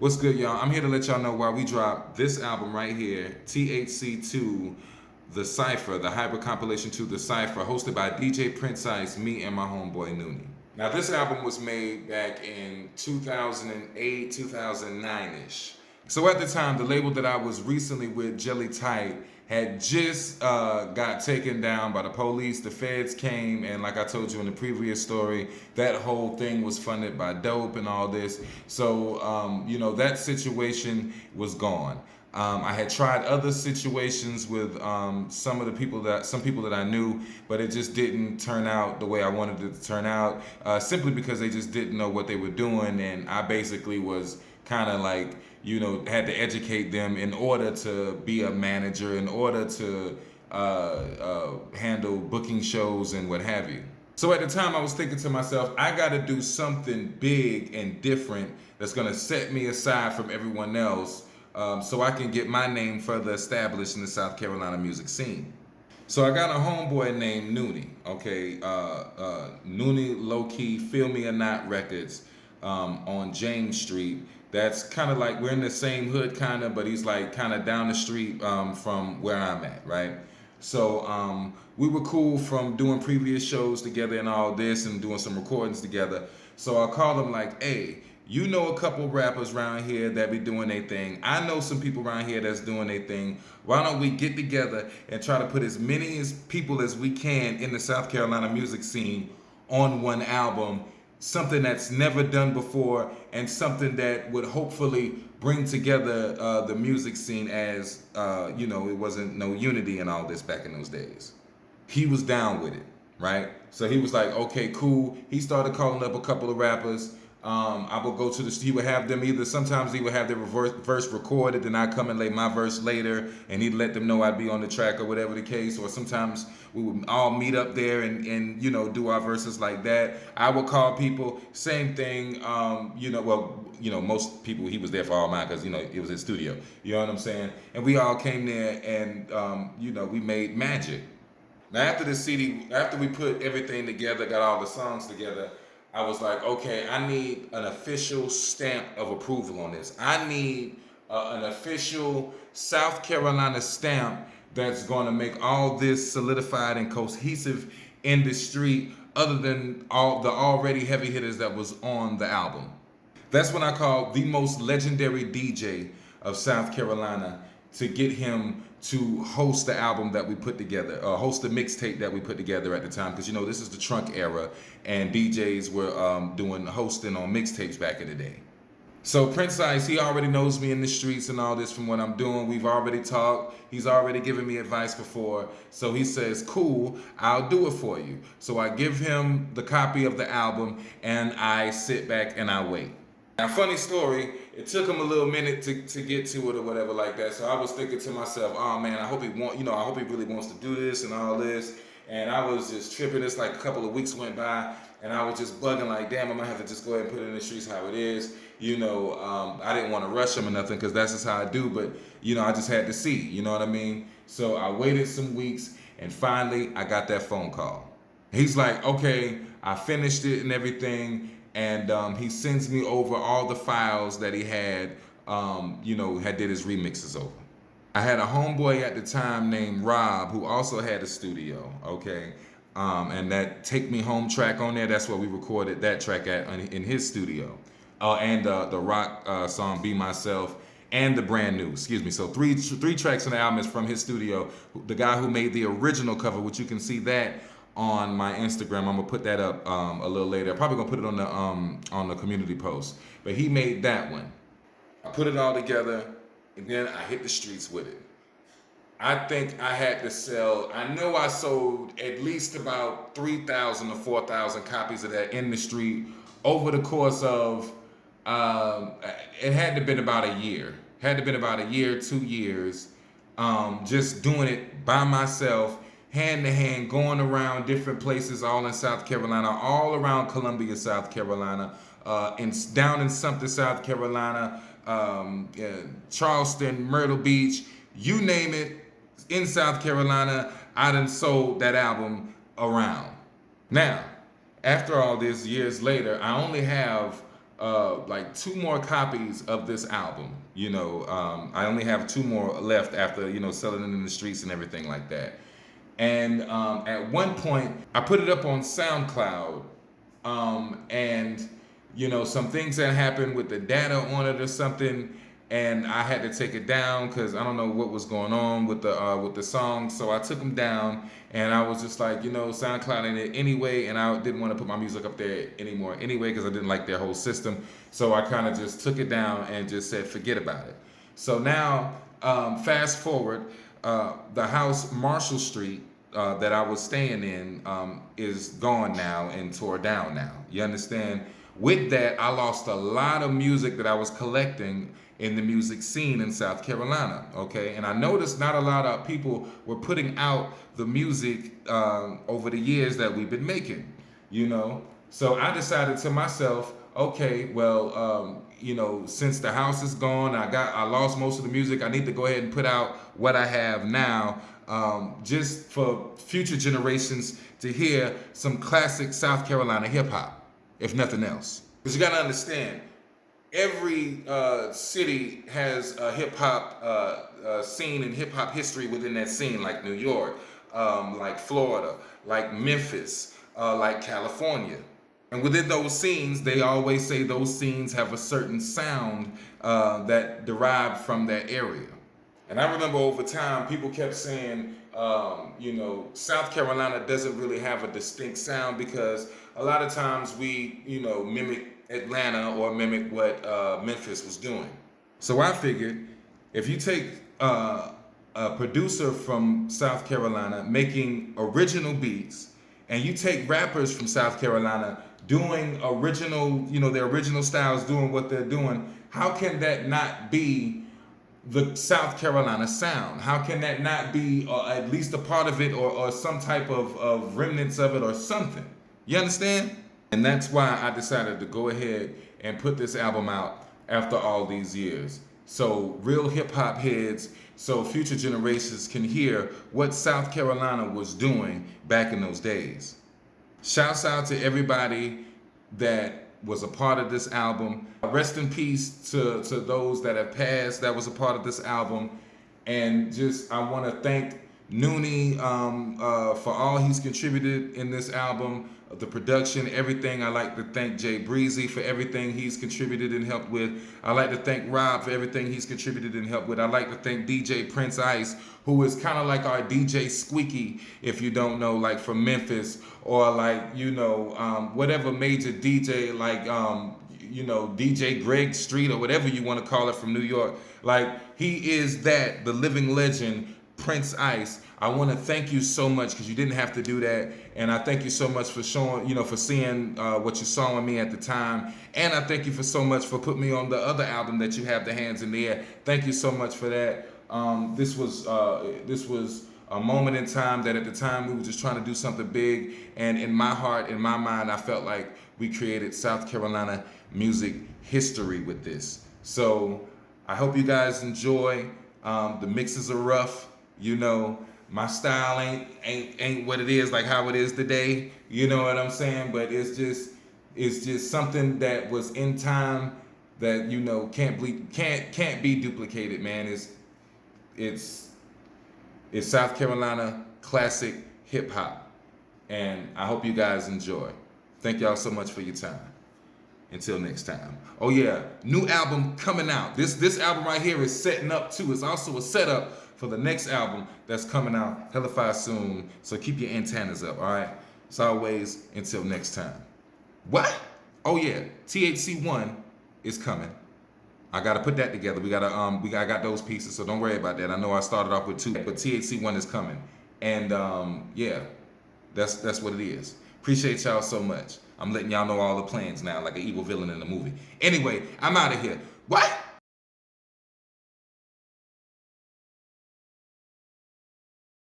What's good, y'all? I'm here to let y'all know why we dropped this album right here, T.H.C. 2, The Cypher, the Hyper Compilation 2, The Cypher, hosted by DJ Prince Ice, me, and my homeboy Noonie. Now, this album was made back in 2008, 2009-ish. So at the time, the label that I was recently with, Jelly Tight, had just got taken down by the police. The feds came, and like I told you in the previous story, that whole thing was funded by dope and all this. So, that situation was gone. I had tried other situations with some people that I knew, but it just didn't turn out the way I wanted it to turn out, simply because they just didn't know what they were doing, and I basically was kind of like, had to educate them in order to be a manager, in order to handle booking shows and what have you. So at the time, I was thinking to myself, I got to do something big and different that's going to set me aside from everyone else, so I can get my name further established in the South Carolina music scene. So I got a homeboy named Noonie, okay? Noonie Low Key, Feel Me or Not Records, on James Street. That's kind of like, we're in the same hood kind of, but he's like kind of down the street from where I'm at, right? So we were cool from doing previous shows together and all this and doing some recordings together. So I called him like, hey, you know a couple rappers around here that be doing their thing. I know some people around here that's doing their thing. Why don't we get together and try to put as many people as we can in the South Carolina music scene on one album, something that's never done before, and something that would hopefully bring together the music scene as, it wasn't no unity and all this back in those days. He was down with it, right? So he was like, okay, cool. He started calling up a couple of rappers. I would go to he would have them sometimes he would have their verse recorded, then I'd come and lay my verse later, and he'd let them know I'd be on the track or whatever the case, or sometimes we would all meet up there and do our verses like that. I would call people, same thing, most people, he was there for all mine because, it was his studio, you know what I'm saying? And we all came there and, we made magic. Now after the CD, after we put everything together, got all the songs together, I was like, okay, I need an official stamp of approval on this. I need an official South Carolina stamp that's going to make all this solidified and cohesive in the street, other than all the already heavy hitters that was on the album. That's when I called the most legendary DJ of South Carolina to get him to host the album that we put together, host the mixtape that we put together at the time, because this is the trunk era, and DJs were doing hosting on mixtapes back in the day. So Prince Ice, he already knows me in the streets and all this from what I'm doing. We've already talked. He's already given me advice before. So he says, cool, I'll do it for you. So I give him the copy of the album, and I sit back and I wait. Now, funny story, it took him a little minute to get to it or whatever like that. So I was thinking to myself, oh man, I hope he really wants to do this and all this. And I was just tripping. It's like a couple of weeks went by, and I was just bugging like, damn, I'm gonna have to just go ahead and put it in the streets how it is. I didn't want to rush him or nothing, because that's just how I do. But I just had to see. You know what I mean? So I waited some weeks, and finally I got that phone call. He's like, okay, I finished it and everything. And he sends me over all the files that he had, had did his remixes over. I had a homeboy at the time named Rob who also had a studio, okay? And that Take Me Home track on there, that's where we recorded that track in his studio. And the rock song Be Myself, and the brand new, So three tracks on the album is from his studio. The guy who made the original cover, which you can see that on my Instagram. I'm gonna put that up a little later. I'm probably gonna put it on the community post. But he made that one. I put it all together, and then I hit the streets with it. I think I had to sell. I know I sold at least about 3,000 or 4,000 copies of that in the street over the course of. It had to have been about a year. Had to have been about a year, 2 years, just doing it by myself, hand to hand, going around different places, all in South Carolina, all around Columbia, South Carolina, down in Sumter, South Carolina, Charleston, Myrtle Beach, you name it, in South Carolina, I done sold that album around. Now, after all this, years later, I only have like 2 more copies of this album. I only have 2 more left after selling it in the streets and everything like that. And at one point, I put it up on SoundCloud, and some things that happened with the data on it or something, and I had to take it down because I don't know what was going on with the song. So I took them down, and I was just like, SoundCloud in it anyway, and I didn't want to put my music up there anymore anyway because I didn't like their whole system. So I kind of just took it down and just said forget about it. So now, fast forward, the house Marshall Street that I was staying in is gone now and tore down now. You understand? With that, I lost a lot of music that I was collecting in the music scene in South Carolina, okay? And I noticed not a lot of people were putting out the music over the years that we've been making, So I decided to myself, okay, well, since the house is gone, I lost most of the music. I need to go ahead and put out what I have now, just for future generations to hear some classic South Carolina hip hop, if nothing else. Because you got to understand, every city has a hip hop scene and hip hop history within that scene, like New York, like Florida, like Memphis, like California. And within those scenes, they always say those scenes have a certain sound that derived from that area. And I remember over time, people kept saying, South Carolina doesn't really have a distinct sound because a lot of times we, mimic Atlanta or mimic what Memphis was doing. So I figured if you take a producer from South Carolina making original beats, and you take rappers from South Carolina doing original, their original styles, doing what they're doing, how can that not be the South Carolina sound? How can that not be at least a part of it or some type of remnants of it or something? You understand? And that's why I decided to go ahead and put this album out after all these years. So real hip hop heads, so future generations can hear what South Carolina was doing back in those days. Shouts out to everybody that was a part of this album. Rest in peace to those that have passed that was a part of this album. And just, I want to thank Noonie for all he's contributed in this album, the production, everything. I like to thank Jay Breezy for everything he's contributed and helped with. I like to thank Rob for everything he's contributed and helped with. I like to thank DJ Prince Ice, who is kind of like our DJ Squeaky, if you don't know, like from Memphis, or like, whatever major DJ, like, DJ Greg Street or whatever you want to call it from New York. Like, he is that, the living legend, Prince Ice. I want to thank you so much because you didn't have to do that. And I thank you so much for showing, for seeing what you saw in me at the time. And I thank you for so much for putting me on the other album that you have, The Hands in the Air. Thank you so much for that. This was a moment in time that at the time we were just trying to do something big. And in my heart, in my mind, I felt like we created South Carolina music history with this. So I hope you guys enjoy. The mixes are rough, My style ain't what it is, like how it is today. You know what I'm saying? But it's just something that was in time that can't be duplicated, man. It's South Carolina classic hip hop, and I hope you guys enjoy. Thank y'all so much for your time. Until next time. Oh yeah, new album coming out. This album right here is setting up too. It's also a setup for the next album that's coming out hella soon. So keep your antennas up, all right? As always, until next time. What? Oh yeah, T.H.C. 1 is coming. I gotta put that together. I got those pieces, so don't worry about that. I know I started off with 2, but T.H.C. 1 is coming. And yeah, that's what it is. Appreciate y'all so much. I'm letting y'all know all the plans now, like an evil villain in the movie. Anyway, I'm out of here. What?